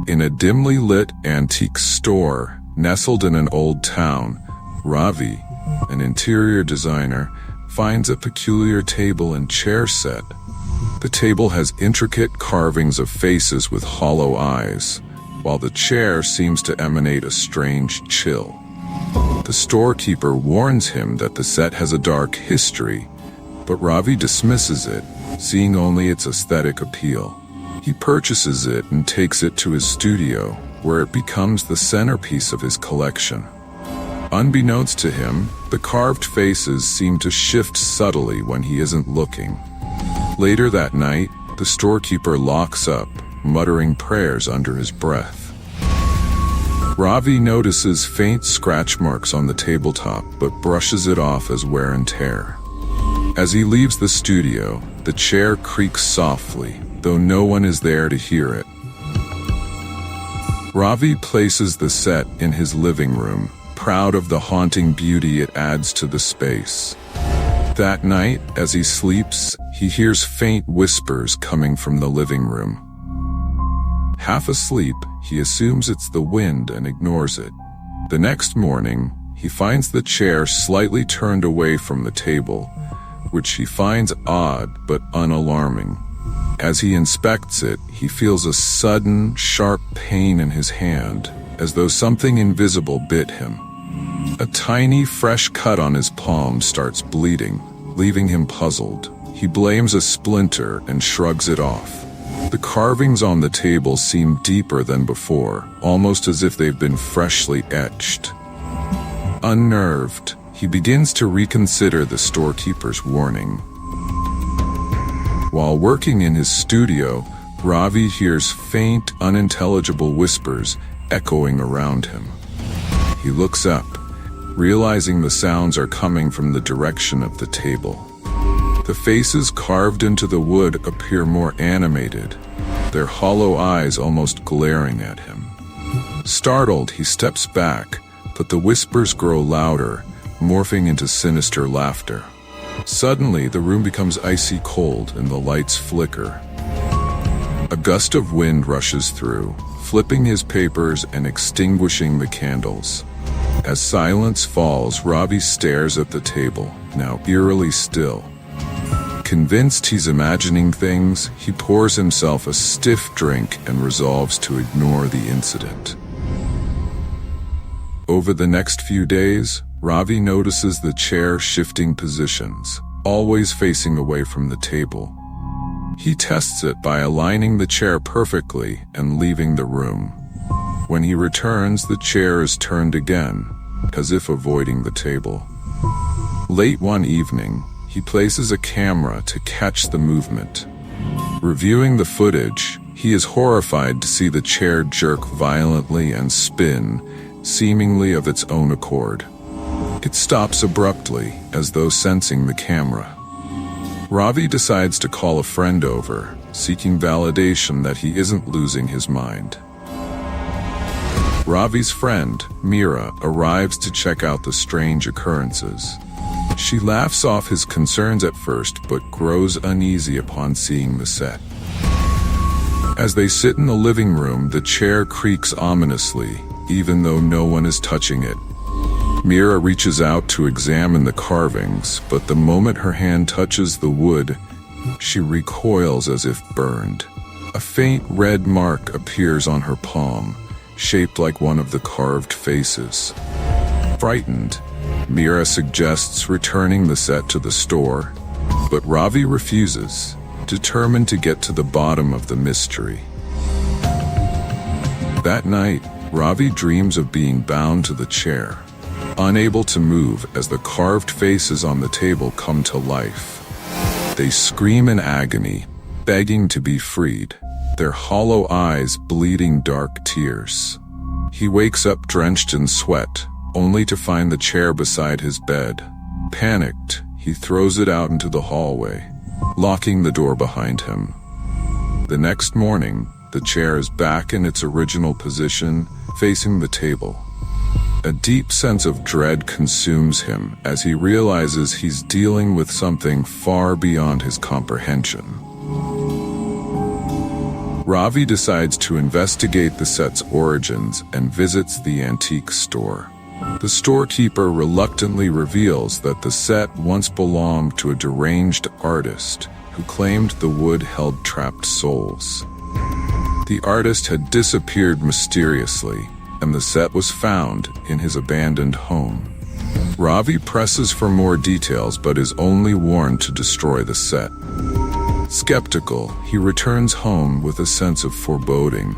In a dimly lit antique store, nestled in an old town, Ravi, an interior designer, finds a peculiar table and chair set. The table has intricate carvings of faces with hollow eyes, while the chair seems to emanate a strange chill. The storekeeper warns him that the set has a dark history, but Ravi dismisses it, seeing only its aesthetic appeal. He purchases it and takes it to his studio, where it becomes the centerpiece of his collection. Unbeknownst to him, the carved faces seem to shift subtly when he isn't looking. Later that night, the storekeeper locks up, muttering prayers under his breath. Ravi notices faint scratch marks on the tabletop, but brushes it off as wear and tear. As he leaves the studio, the chair creaks softly, though no one is there to hear it. Ravi places the set in his living room, proud of the haunting beauty it adds to the space. That night, as he sleeps, he hears faint whispers coming from the living room. Half asleep, he assumes it's the wind and ignores it. The next morning, he finds the chair slightly turned away from the table, which he finds odd but unalarming. As he inspects it, he feels a sudden, sharp pain in his hand, as though something invisible bit him. A tiny, fresh cut on his palm starts bleeding, leaving him puzzled. He blames a splinter and shrugs it off. The carvings on the table seem deeper than before, almost as if they've been freshly etched. Unnerved, he begins to reconsider the storekeeper's warning. While working in his studio, Ravi hears faint, unintelligible whispers echoing around him. He looks up, realizing the sounds are coming from the direction of the table. The faces carved into the wood appear more animated, their hollow eyes almost glaring at him. Startled, he steps back, but the whispers grow louder, morphing into sinister laughter. Suddenly, the room becomes icy cold and the lights flicker. A gust of wind rushes through, flipping his papers and extinguishing the candles. As silence falls, Ravi stares at the table, now eerily still. Convinced he's imagining things, he pours himself a stiff drink and resolves to ignore the incident. Over the next few days, Ravi notices the chair shifting positions, always facing away from the table. He tests it by aligning the chair perfectly and leaving the room. When he returns, the chair is turned again, as if avoiding the table. Late one evening, he places a camera to catch the movement. Reviewing the footage, he is horrified to see the chair jerk violently and spin, seemingly of its own accord. It stops abruptly, as though sensing the camera. Ravi decides to call a friend over, seeking validation that he isn't losing his mind. Ravi's friend, Mira, arrives to check out the strange occurrences. She laughs off his concerns at first, but grows uneasy upon seeing the set. As they sit in the living room, the chair creaks ominously, even though no one is touching it. Mira reaches out to examine the carvings, but the moment her hand touches the wood, she recoils as if burned. A faint red mark appears on her palm, shaped like one of the carved faces. Frightened, Mira suggests returning the set to the store, but Ravi refuses, determined to get to the bottom of the mystery. That night, Ravi dreams of being bound to the chair, unable to move as the carved faces on the table come to life. They scream in agony, begging to be freed, their hollow eyes bleeding dark tears. He wakes up drenched in sweat, only to find the chair beside his bed. Panicked, he throws it out into the hallway, locking the door behind him. The next morning, the chair is back in its original position, facing the table. A deep sense of dread consumes him as he realizes he's dealing with something far beyond his comprehension. Ravi decides to investigate the set's origins and visits the antique store. The storekeeper reluctantly reveals that the set once belonged to a deranged artist who claimed the wood held trapped souls. The artist had disappeared mysteriously, and the set was found in his abandoned home. Ravi presses for more details but is only warned to destroy the set. Skeptical, he returns home with a sense of foreboding.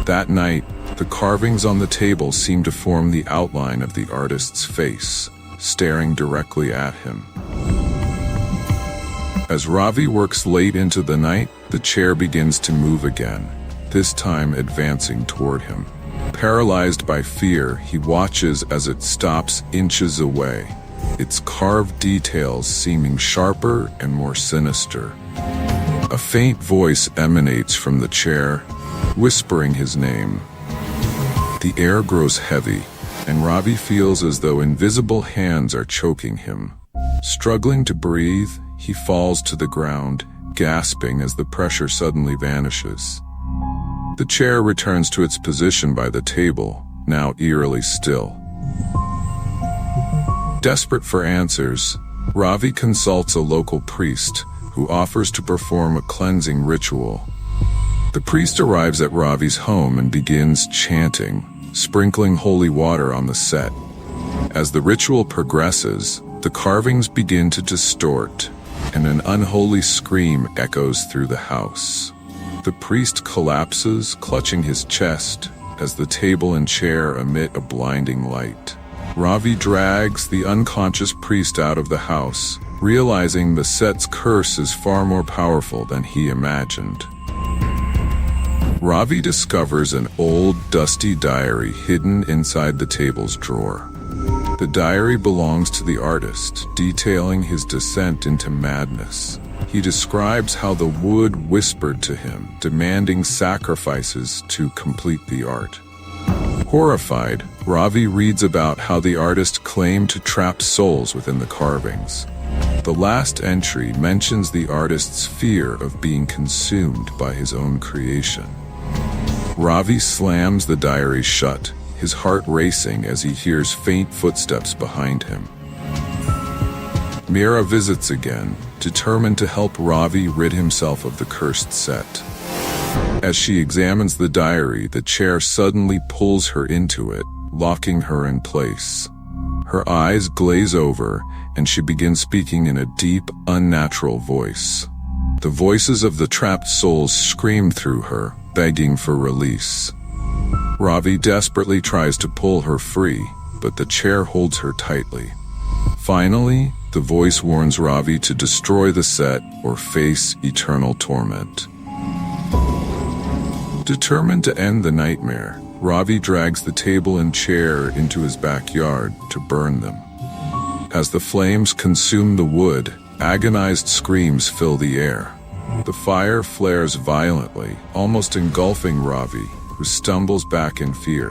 That night, the carvings on the table seem to form the outline of the artist's face, staring directly at him. As Ravi works late into the night, the chair begins to move again, this time advancing toward him. Paralyzed by fear, he watches as it stops inches away, its carved details seeming sharper and more sinister. A faint voice emanates from the chair, whispering his name. The air grows heavy, and Ravi feels as though invisible hands are choking him. Struggling to breathe, he falls to the ground, gasping as the pressure suddenly vanishes. The chair returns to its position by the table, now eerily still. Desperate for answers, Ravi consults a local priest who offers to perform a cleansing ritual. The priest arrives at Ravi's home and begins chanting, sprinkling holy water on the set. As the ritual progresses, the carvings begin to distort, and an unholy scream echoes through the house. The priest collapses, clutching his chest, as the table and chair emit a blinding light. Ravi drags the unconscious priest out of the house, realizing the set's curse is far more powerful than he imagined. Ravi discovers an old, dusty diary hidden inside the table's drawer. The diary belongs to the artist, detailing his descent into madness. He describes how the wood whispered to him, demanding sacrifices to complete the art. Horrified, Ravi reads about how the artist claimed to trap souls within the carvings. The last entry mentions the artist's fear of being consumed by his own creation. Ravi slams the diary shut, his heart racing as he hears faint footsteps behind him. Meera visits again, determined to help Ravi rid himself of the cursed set. As she examines the diary, the chair suddenly pulls her into it, locking her in place. Her eyes glaze over, and she begins speaking in a deep, unnatural voice. The voices of the trapped souls scream through her, begging for release. Ravi desperately tries to pull her free, but the chair holds her tightly. Finally, the voice warns Ravi to destroy the set or face eternal torment. Determined to end the nightmare, Ravi drags the table and chair into his backyard to burn them. As the flames consume the wood, agonized screams fill the air. The fire flares violently, almost engulfing Ravi, who stumbles back in fear.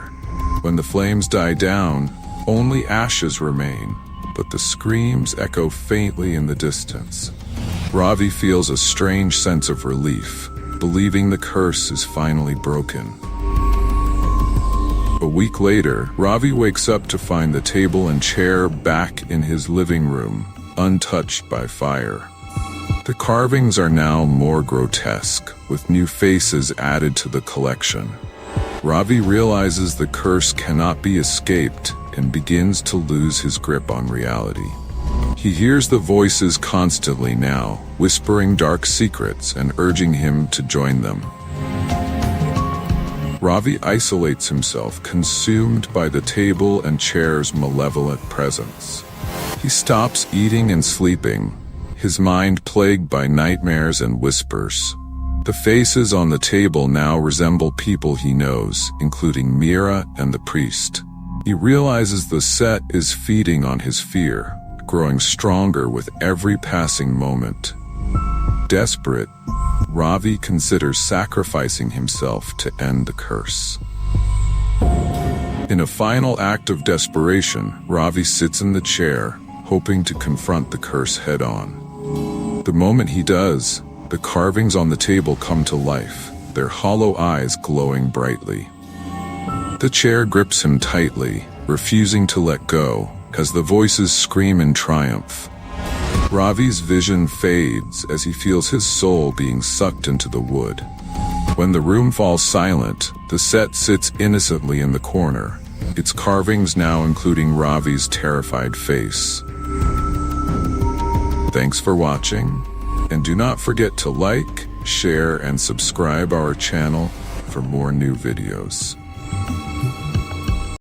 When the flames die down, only ashes remain, but the screams echo faintly in the distance. Ravi feels a strange sense of relief, believing the curse is finally broken. A week later, Ravi wakes up to find the table and chair back in his living room, untouched by fire. The carvings are now more grotesque, with new faces added to the collection. Ravi realizes the curse cannot be escaped and begins to lose his grip on reality. He hears the voices constantly now, whispering dark secrets and urging him to join them. Ravi isolates himself, consumed by the table and chair's malevolent presence. He stops eating and sleeping, his mind plagued by nightmares and whispers. The faces on the table now resemble people he knows, including Meera and the priest. He realizes the set is feeding on his fear, growing stronger with every passing moment. Desperate, Ravi considers sacrificing himself to end the curse. In a final act of desperation, Ravi sits in the chair, hoping to confront the curse head-on. The moment he does, the carvings on the table come to life, their hollow eyes glowing brightly. The chair grips him tightly, refusing to let go, as the voices scream in triumph. Ravi's vision fades as he feels his soul being sucked into the wood. When the room falls silent, the set sits innocently in the corner, its carvings now including Ravi's terrified face. Thanks for watching, and do not forget to like, share, and subscribe our channel for more new videos.